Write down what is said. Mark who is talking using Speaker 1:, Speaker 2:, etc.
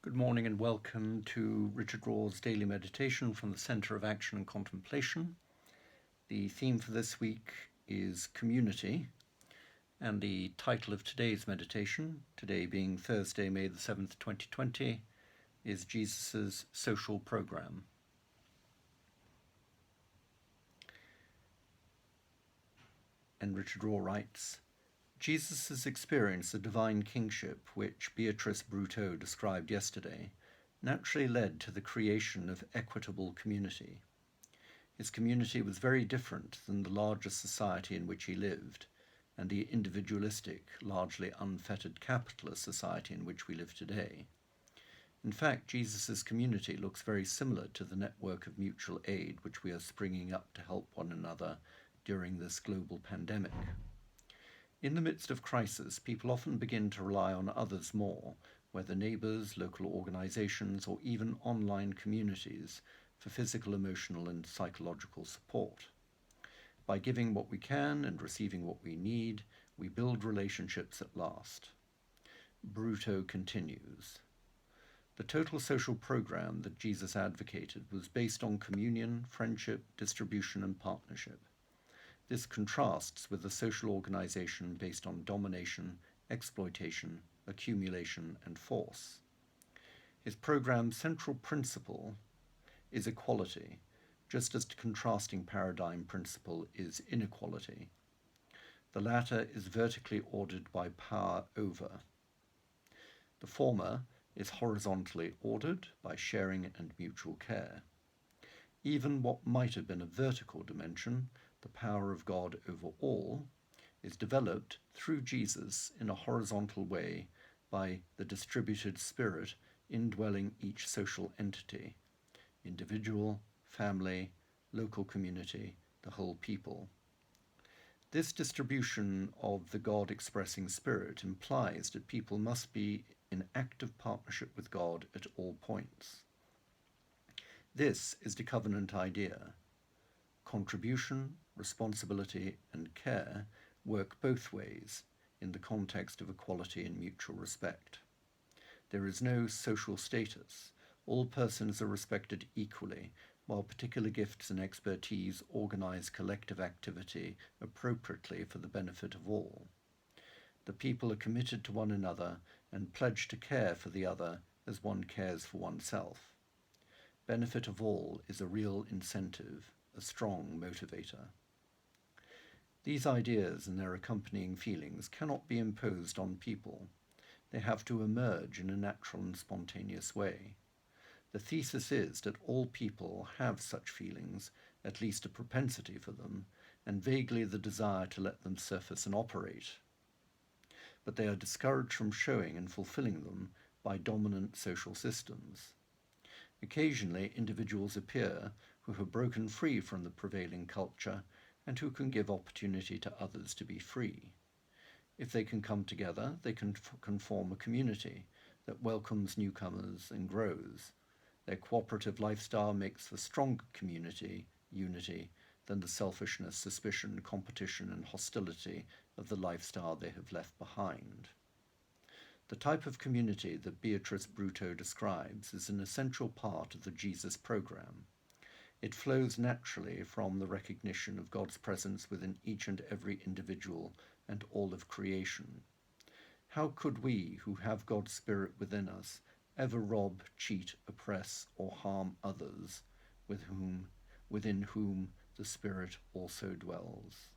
Speaker 1: Good morning and welcome to Richard Raw's Daily Meditation from the Centre of Action and Contemplation. The theme for this week is community, and the title of today's meditation, today being Thursday, May the 7th, 2020, is Jesus' Social Program. And Richard Raw writes, Jesus' experience of divine kingship, which Beatrice Brutto described yesterday, naturally led to the creation of equitable community. His community was very different than the larger society in which he lived, and the individualistic, largely unfettered capitalist society in which we live today. In fact, Jesus' community looks very similar to the network of mutual aid which we are springing up to help one another during this global pandemic. In the midst of crisis, people often begin to rely on others more, whether neighbours, local organisations, or even online communities, for physical, emotional, and psychological support. By giving what we can and receiving what we need, we build relationships at last. Brutto continues. The total social program that Jesus advocated was based on communion, friendship, distribution, and partnership. This contrasts with a social organization based on domination, exploitation, accumulation, and force. His program's central principle is equality, just as the contrasting paradigm principle is inequality. The latter is vertically ordered by power over. The former is horizontally ordered by sharing and mutual care. Even what might have been a vertical dimension, the power of God over all, is developed through Jesus in a horizontal way by the distributed spirit indwelling each social entity, individual, family, local community, the whole people. This distribution of the God-expressing spirit implies that people must be in active partnership with God at all points. This is the covenant idea. Contribution, responsibility, and care work both ways in the context of equality and mutual respect. There is no social status. All persons are respected equally, while particular gifts and expertise organize collective activity appropriately for the benefit of all. The people are committed to one another and pledge to care for the other as one cares for oneself. Benefit of all is a real incentive, a strong motivator. These ideas and their accompanying feelings cannot be imposed on people. They have to emerge in a natural and spontaneous way. The thesis is that all people have such feelings, at least a propensity for them, and vaguely the desire to let them surface and operate. But they are discouraged from showing and fulfilling them by dominant social systems. Occasionally, individuals appear who have broken free from the prevailing culture and who can give opportunity to others to be free. If they can come together, they can form a community that welcomes newcomers and grows. Their cooperative lifestyle makes for stronger community, unity, than the selfishness, suspicion, competition, and hostility of the lifestyle they have left behind. The type of community that Beatrice Brutto describes is an essential part of the Jesus program. It flows naturally from the recognition of God's presence within each and every individual and all of creation. How could we, who have God's Spirit within us, ever rob, cheat, oppress, or harm others within whom the Spirit also dwells?